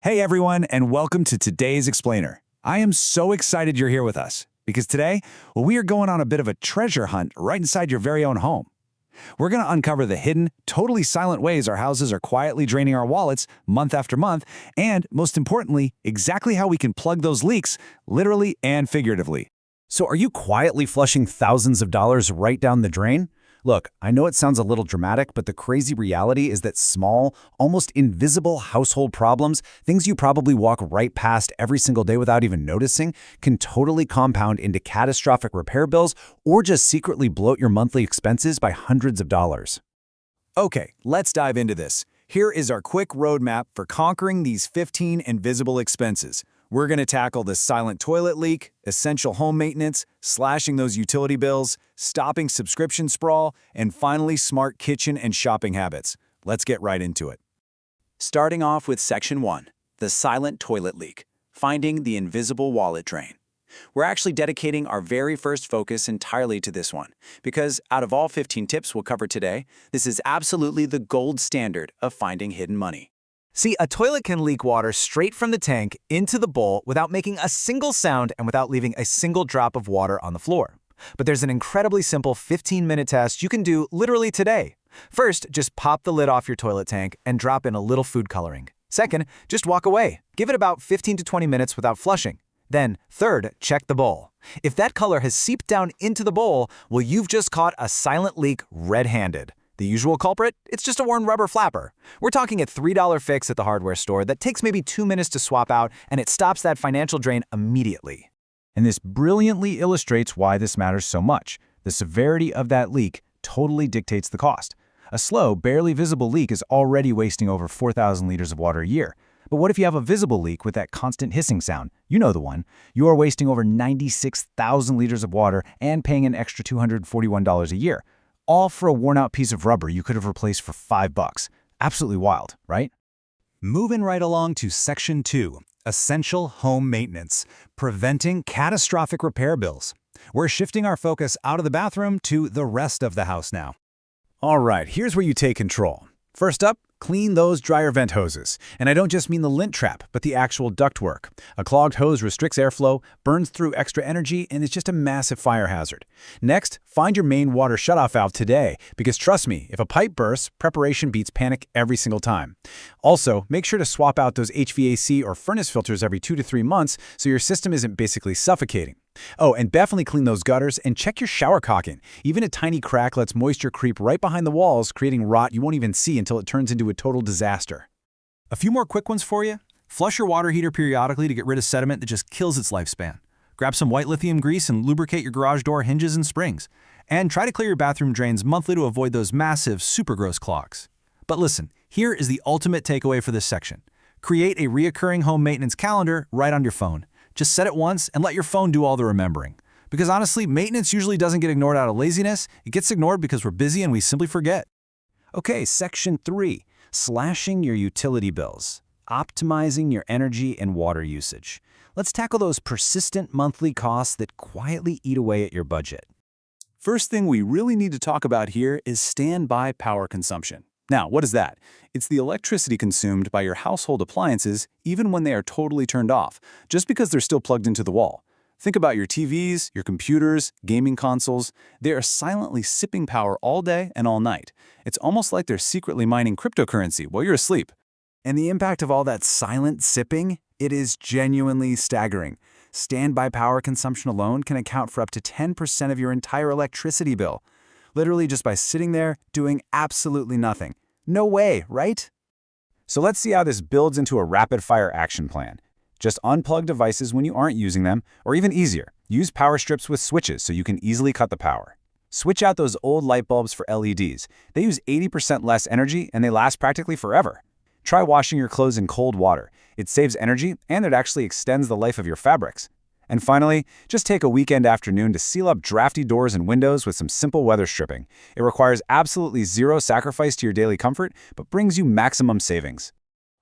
Hey everyone, and welcome to today's Explainer. I am so excited you're here with us, because today, we are going on a bit of a treasure hunt right inside your very own home. We're going to uncover the hidden, totally silent ways our houses are quietly draining our wallets month after month, and most importantly, exactly how we can plug those leaks, literally and figuratively. So are you quietly flushing thousands of dollars right down the drain? Look, I know it sounds a little dramatic, but the crazy reality is that small, almost invisible household problems, things you probably walk right past every single day without even noticing, can totally compound into catastrophic repair bills or just secretly bloat your monthly expenses by hundreds of dollars. Okay, let's dive into this. Here is our quick roadmap for conquering these 15 invisible expenses. We're going to tackle the silent toilet leak, essential home maintenance, slashing those utility bills, stopping subscription sprawl, and finally smart kitchen and shopping habits. Let's get right into it. Starting off with Section 1, the silent toilet leak, finding the invisible wallet drain. We're actually dedicating our very first focus entirely to this one, because out of all 15 tips we'll cover today, this is absolutely the gold standard of finding hidden money. See, a toilet can leak water straight from the tank into the bowl without making a single sound and without leaving a single drop of water on the floor. But there's an incredibly simple 15-minute test you can do literally today. First, just pop the lid off your toilet tank and drop in a little food coloring. Second, just walk away. Give it about 15 to 20 minutes without flushing. Then, third, check the bowl. If that color has seeped down into the bowl, well, you've just caught a silent leak red-handed. The usual culprit? It's just a worn rubber flapper. We're talking a $3 fix at the hardware store that takes maybe 2 minutes to swap out, and it stops that financial drain immediately. And this brilliantly illustrates why this matters so much. The severity of that leak totally dictates the cost. A slow, barely visible leak is already wasting over 4,000 liters of water a year. But what if you have a visible leak with that constant hissing sound? You know the one. You are wasting over 96,000 liters of water and paying an extra $241 a year. All for a worn-out piece of rubber you could have replaced for $5. Absolutely wild, right? Moving right along to Section 2, essential home maintenance, preventing catastrophic repair bills. We're shifting our focus out of the bathroom to the rest of the house now. All right, here's where you take control. First up, clean those dryer vent hoses. And I don't just mean the lint trap, but the actual ductwork. A clogged hose restricts airflow, burns through extra energy, and is just a massive fire hazard. Next, find your main water shutoff valve today, because trust me, if a pipe bursts, preparation beats panic every single time. Also, make sure to swap out those HVAC or furnace filters every 2 to 3 months so your system isn't basically suffocating. Oh, and definitely clean those gutters and check your shower caulking. Even a tiny crack lets moisture creep right behind the walls, creating rot you won't even see until it turns into a total disaster. A few more quick ones for you. Flush your water heater periodically to get rid of sediment that just kills its lifespan. Grab some white lithium grease and lubricate your garage door hinges and springs. And try to clear your bathroom drains monthly to avoid those massive, super gross clogs. But listen, here is the ultimate takeaway for this section. Create a reoccurring home maintenance calendar right on your phone. Just set it once and let your phone do all the remembering. Because honestly, maintenance usually doesn't get ignored out of laziness. It gets ignored because we're busy and we simply forget. Okay, Section 3, slashing your utility bills, optimizing your energy and water usage. Let's tackle those persistent monthly costs that quietly eat away at your budget. First thing we really need to talk about here is standby power consumption. Now, what is that? It's the electricity consumed by your household appliances even when they are totally turned off, just because they're still plugged into the wall. Think about your TVs, your computers, gaming consoles. They are silently sipping power all day and all night. It's almost like they're secretly mining cryptocurrency while you're asleep. And the impact of all that silent sipping, it is genuinely staggering. Standby power consumption alone can account for up to 10% of your entire electricity bill. Literally just by sitting there doing absolutely nothing. No way, right? So let's see how this builds into a rapid-fire action plan. Just unplug devices when you aren't using them, or even easier, use power strips with switches so you can easily cut the power. Switch out those old light bulbs for LEDs. They use 80% less energy and they last practically forever. Try washing your clothes in cold water. It saves energy and it actually extends the life of your fabrics. And finally, just take a weekend afternoon to seal up drafty doors and windows with some simple weather stripping. It requires absolutely zero sacrifice to your daily comfort, but brings you maximum savings.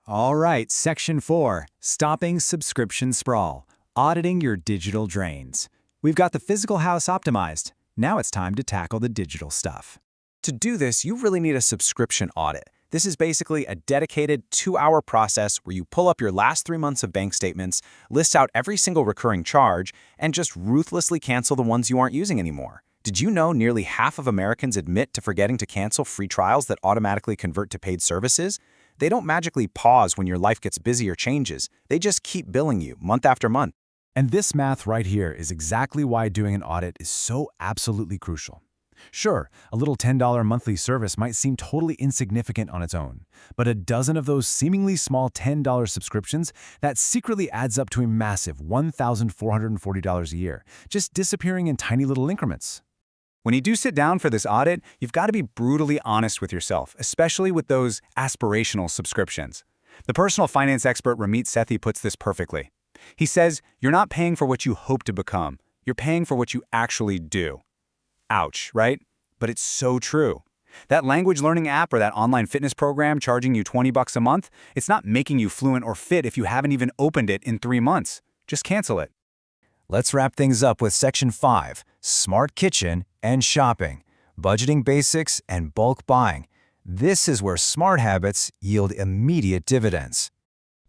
All right, Section 4, stopping subscription sprawl, auditing your digital drains. We've got the physical house optimized. Now it's time to tackle the digital stuff. To do this, you really need a subscription audit. This is basically a dedicated 2-hour process where you pull up your last 3 months of bank statements, list out every single recurring charge, and just ruthlessly cancel the ones you aren't using anymore. Did you know nearly half of Americans admit to forgetting to cancel free trials that automatically convert to paid services? They don't magically pause when your life gets busy or changes. They just keep billing you month after month. And this math right here is exactly why doing an audit is so absolutely crucial. Sure, a little $10 monthly service might seem totally insignificant on its own, but a dozen of those seemingly small $10 subscriptions, that secretly adds up to a massive $1,440 a year, just disappearing in tiny little increments. When you do sit down for this audit, you've got to be brutally honest with yourself, especially with those aspirational subscriptions. The personal finance expert Ramit Sethi puts this perfectly. He says, you're not paying for what you hope to become. You're paying for what you actually do. Ouch, right? But it's so true. That language learning app or that online fitness program charging you $20 a month, it's not making you fluent or fit if you haven't even opened it in 3 months. Just cancel it. Let's wrap things up with Section 5, Smart Kitchen and Shopping, Budgeting Basics and Bulk Buying. This is where smart habits yield immediate dividends.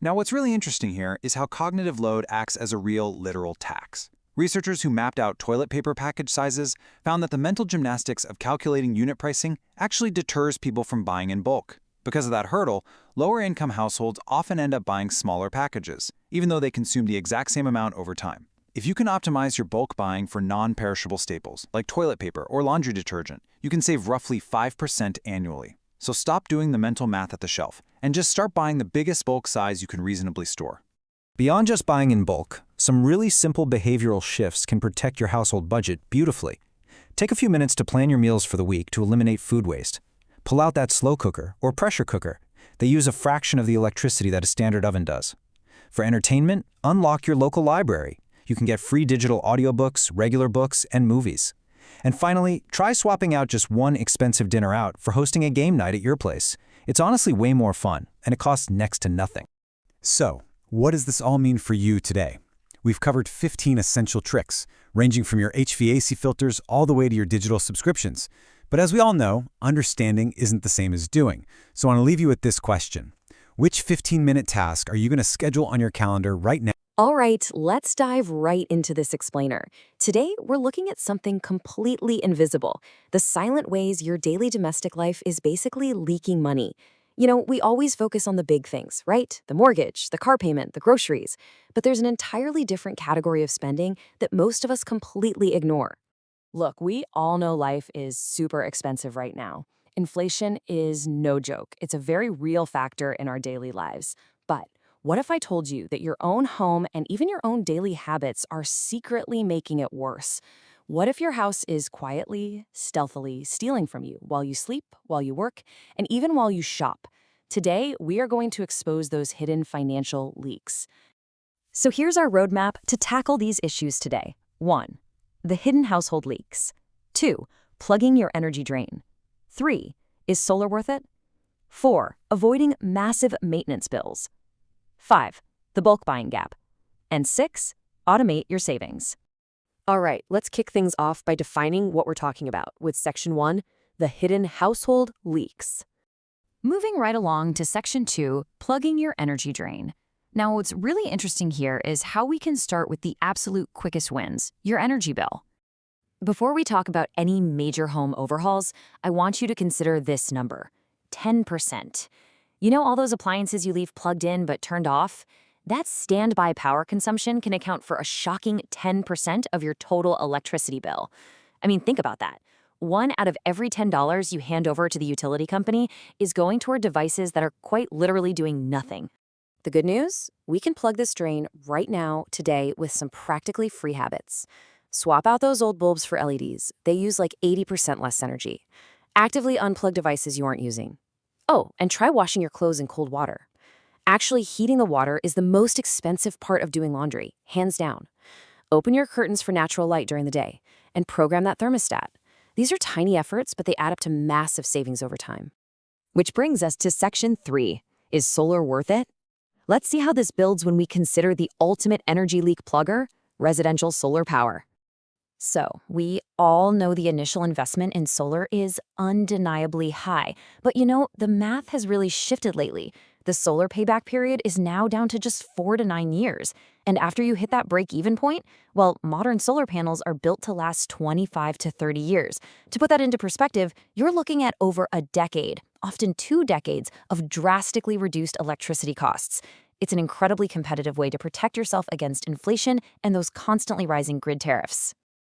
Now, what's really interesting here is how cognitive load acts as a real, literal tax. Researchers who mapped out toilet paper package sizes found that the mental gymnastics of calculating unit pricing actually deters people from buying in bulk. Because of that hurdle, lower-income households often end up buying smaller packages, even though they consume the exact same amount over time. If you can optimize your bulk buying for non-perishable staples, like toilet paper or laundry detergent, you can save roughly 5% annually. So stop doing the mental math at the shelf, and just start buying the biggest bulk size you can reasonably store. Beyond just buying in bulk, some really simple behavioral shifts can protect your household budget beautifully. Take a few minutes to plan your meals for the week to eliminate food waste. Pull out that slow cooker or pressure cooker. They use a fraction of the electricity that a standard oven does. For entertainment, unlock your local library. You can get free digital audiobooks, regular books, and movies. And finally, try swapping out just one expensive dinner out for hosting a game night at your place. It's honestly way more fun, and it costs next to nothing. So, what does this all mean for you today? We've covered 15 essential tricks, ranging from your HVAC filters all the way to your digital subscriptions. But as we all know, understanding isn't the same as doing. So I want to leave you with this question. Which 15-minute task are you going to schedule on your calendar right now? All right, let's dive right into this explainer. Today, we're looking at something completely invisible, the silent ways your daily domestic life is basically leaking money. You know, we always focus on the big things, right? The mortgage, the car payment, the groceries. But there's an entirely different category of spending that most of us completely ignore. Look, we all know life is super expensive right now. Inflation is no joke. It's a very real factor in our daily lives. But what if I told you that your own home and even your own daily habits are secretly making it worse? What if your house is quietly, stealthily stealing from you while you sleep, while you work, and even while you shop? Today, we are going to expose those hidden financial leaks. So here's our roadmap to tackle these issues today. 1. The hidden household leaks. 2. Plugging your energy drain. 3. Is solar worth it? 4. Avoiding massive maintenance bills. 5. The bulk buying gap. And 6. Automate your savings. All right, let's kick things off by defining what we're talking about with Section 1, the hidden household leaks. Moving right along to Section 2, plugging your energy drain. Now, what's really interesting here is how we can start with the absolute quickest wins, your energy bill. Before we talk about any major home overhauls, I want you to consider this number, 10%. You know all those appliances you leave plugged in but turned off? That standby power consumption can account for a shocking 10% of your total electricity bill. I mean, think about that. 1 out of every $10 you hand over to the utility company is going toward devices that are quite literally doing nothing. The good news? We can plug this drain right now, today, with some practically free habits. Swap out those old bulbs for LEDs. They use like 80% less energy. Actively unplug devices you aren't using. Oh, and try washing your clothes in cold water. Actually, heating the water is the most expensive part of doing laundry, hands down. Open your curtains for natural light during the day and program that thermostat. These are tiny efforts, but they add up to massive savings over time. Which brings us to Section 3. Is solar worth it? Let's see how this builds when we consider the ultimate energy leak plugger, residential solar power. So, we all know the initial investment in solar is undeniably high. But the math has really shifted lately. The solar payback period is now down to just 4 to 9 years. And after you hit that break-even point, well, modern solar panels are built to last 25 to 30 years. To put that into perspective, you're looking at over a decade, often 2 decades, of drastically reduced electricity costs. It's an incredibly competitive way to protect yourself against inflation and those constantly rising grid tariffs.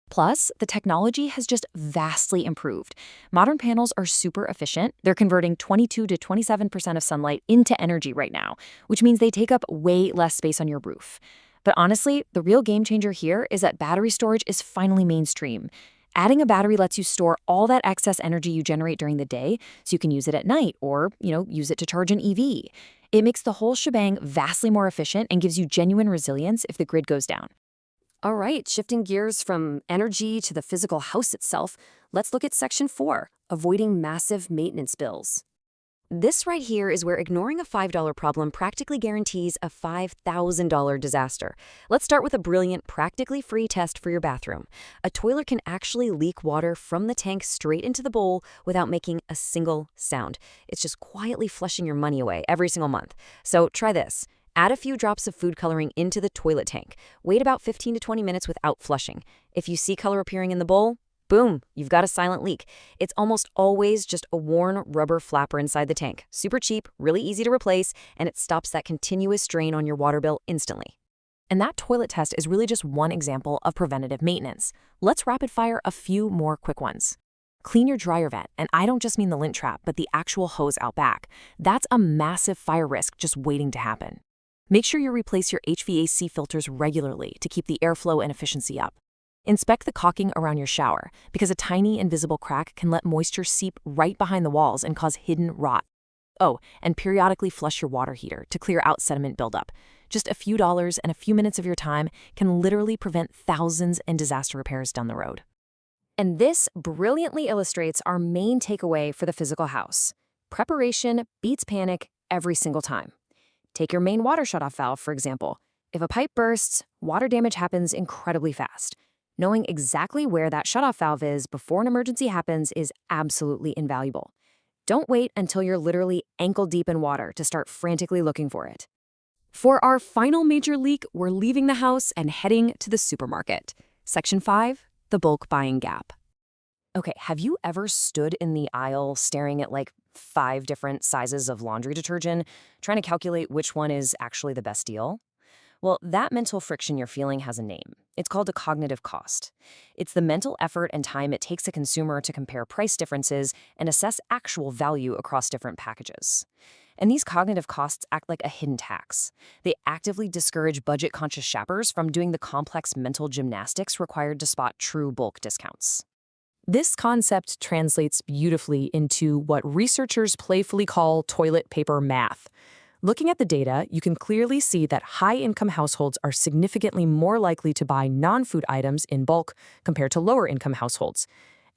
Plus, the technology has just vastly improved. Modern panels are super efficient. They're converting 22 to 27% of sunlight into energy right now, which means they take up way less space on your roof. But honestly, the real game changer here is that battery storage is finally mainstream. Adding a battery lets you store all that excess energy you generate during the day so you can use it at night or, use it to charge an EV. It makes the whole shebang vastly more efficient and gives you genuine resilience if the grid goes down. All right, shifting gears from energy to the physical house itself, let's look at Section 4, avoiding massive maintenance bills. This right here is where ignoring a $5 problem practically guarantees a $5,000 disaster. Let's start with a brilliant, practically free test for your bathroom. A toilet can actually leak water from the tank straight into the bowl without making a single sound. It's just quietly flushing your money away every single month. So try this. Add a few drops of food coloring into the toilet tank. Wait about 15 to 20 minutes without flushing. If you see color appearing in the bowl, boom, you've got a silent leak. It's almost always just a worn rubber flapper inside the tank. Super cheap, really easy to replace, and it stops that continuous drain on your water bill instantly. And that toilet test is really just one example of preventative maintenance. Let's rapid fire a few more quick ones. Clean your dryer vent, and I don't just mean the lint trap, but the actual hose out back. That's a massive fire risk just waiting to happen. Make sure you replace your HVAC filters regularly to keep the airflow and efficiency up. Inspect the caulking around your shower, because a tiny invisible crack can let moisture seep right behind the walls and cause hidden rot. Oh, and periodically flush your water heater to clear out sediment buildup. Just a few dollars and a few minutes of your time can literally prevent thousands in disaster repairs down the road. And this brilliantly illustrates our main takeaway for the physical house. Preparation beats panic every single time. Take your main water shutoff valve, for example. If a pipe bursts, water damage happens incredibly fast. Knowing exactly where that shutoff valve is before an emergency happens is absolutely invaluable. Don't wait until you're literally ankle-deep in water to start frantically looking for it. For our final major leak, we're leaving the house and heading to the supermarket. Section 5, the bulk buying gap. Okay, have you ever stood in the aisle staring at 5 different sizes of laundry detergent, trying to calculate which one is actually the best deal? Well, that mental friction you're feeling has a name. It's called a cognitive cost. It's the mental effort and time it takes a consumer to compare price differences and assess actual value across different packages. And these cognitive costs act like a hidden tax. They actively discourage budget-conscious shoppers from doing the complex mental gymnastics required to spot true bulk discounts. This concept translates beautifully into what researchers playfully call toilet paper math. Looking at the data, you can clearly see that high-income households are significantly more likely to buy non-food items in bulk compared to lower-income households.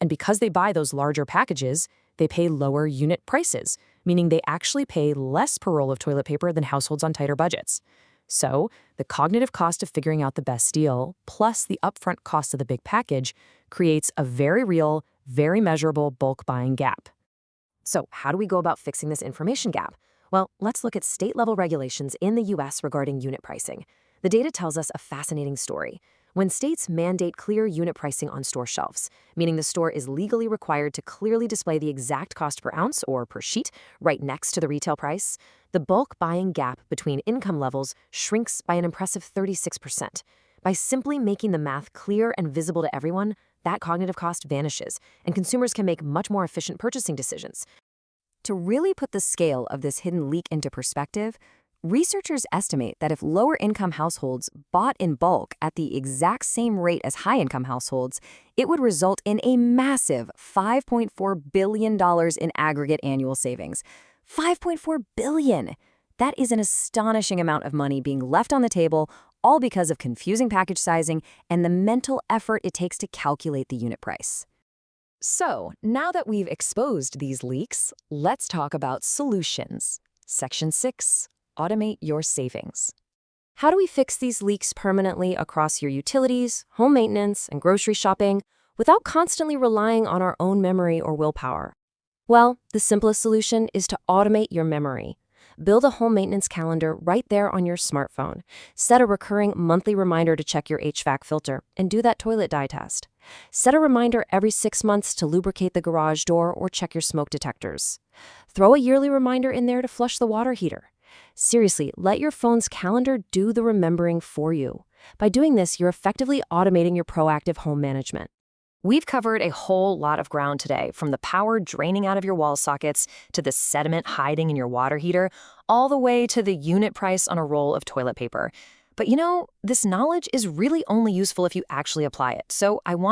And because they buy those larger packages, they pay lower unit prices, meaning they actually pay less per roll of toilet paper than households on tighter budgets. So, the cognitive cost of figuring out the best deal, plus the upfront cost of the big package, creates a very real, very measurable bulk buying gap. So, how do we go about fixing this information gap? Well, let's look at state-level regulations in the U.S. regarding unit pricing. The data tells us a fascinating story. When states mandate clear unit pricing on store shelves, meaning the store is legally required to clearly display the exact cost per ounce or per sheet right next to the retail price, the bulk buying gap between income levels shrinks by an impressive 36%. By simply making the math clear and visible to everyone, that cognitive cost vanishes, and consumers can make much more efficient purchasing decisions. To really put the scale of this hidden leak into perspective, researchers estimate that if lower-income households bought in bulk at the exact same rate as high-income households, it would result in a massive $5.4 billion in aggregate annual savings. $5.4 billion! That is an astonishing amount of money being left on the table, all because of confusing package sizing and the mental effort it takes to calculate the unit price. So, now that we've exposed these leaks, let's talk about solutions. Section 6. Automate your savings. How do we fix these leaks permanently across your utilities, home maintenance, and grocery shopping without constantly relying on our own memory or willpower? Well, the simplest solution is to automate your memory. Build a home maintenance calendar right there on your smartphone. Set a recurring monthly reminder to check your HVAC filter and do that toilet dye test. Set a reminder every 6 months to lubricate the garage door or check your smoke detectors. Throw a yearly reminder in there to flush the water heater. Seriously, let your phone's calendar do the remembering for you. By doing this, you're effectively automating your proactive home management. We've covered a whole lot of ground today, from the power draining out of your wall sockets to the sediment hiding in your water heater, all the way to the unit price on a roll of toilet paper. But this knowledge is really only useful if you actually apply it. So I want